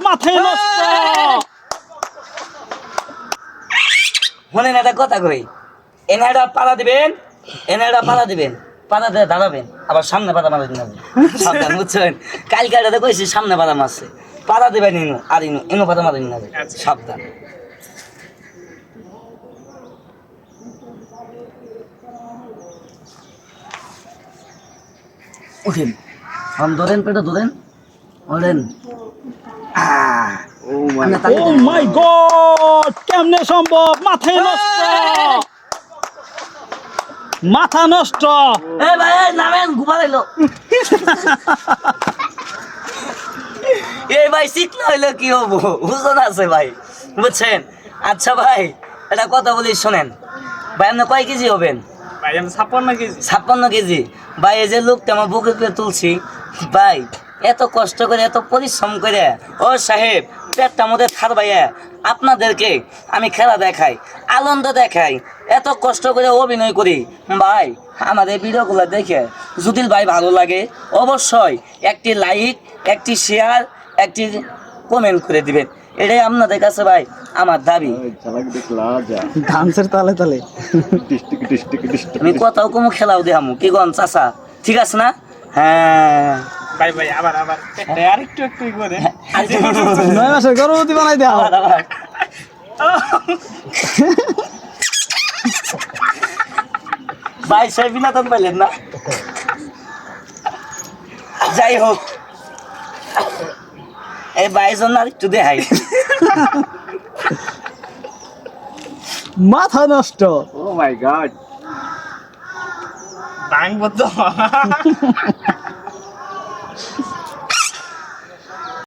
মাথায় নষ্ট। মনে না একটা কথা কই, এনে একটা পালা দিবেন, এনে একটা পালা দিবেন, পালা দিয়ে দাঁড়াবেন, আবার সামনে পাতা মারা দিন। সাবধান, বুঝছেন? কালকে কইছি সামনে পাতা মারছে, পাতা দিবেন ইনু, আর ইনু ইনু পাতা মারা দিন। সাবধান। উঠেন, আম ধরেন, পেটে ধরেন, ওঠেন। ও মাই গড, কেমনে সম্ভব? মাথায় নষ্ট, মাথা নষ্ট। এ ভাই নামেন, ঘুমাইলো। এই ভাই শিখলে হইলো কি হবো, বুঝন আছে ভাই, বুঝছেন? আচ্ছা ভাই, একটা কথা বলি শোনেন ভাই, আপনি কয় কেজি হবেন? ভাই আমি 56 কেজি। 56 কেজি। ভাই এই যে লোকটা আমার বুকে করে তুলছি ভাই, এত কষ্ট করে এত পরিশ্রম করে, ও সাহেব পেটটা মধ্যে থার ভাইয়া আপনাদেরকে আমি খেলা দেখাই, আনন্দ দেখাই, এত কষ্ট করে অভিনয় করি ভাই। আমাদের ভিডিওগুলো দেখে যদি ভাই ভালো লাগে অবশ্যই একটি লাইক, একটি শেয়ার, একটি কমেন্ট করে দিবেন, এটাই আপনাদের কাছে ভাই আমার দাবি। ডান্সের তালে তালে আমি কথাও কমু, খেলাও দেখামু, কি গন চাচা? ঠিক আছে না? হ্যাঁ ভাই ভাই আবার আবার আরেকটু একটু করে 9 মাসের গর্ভবতী বানাই দাও। আবার আবার। ভাই সেই বিনোদন পাইলেন না? যাই হোক, এই বাইজন আর একটু দেখাই। মাথা নষ্ট। Oh my god. ভাঙবো তো।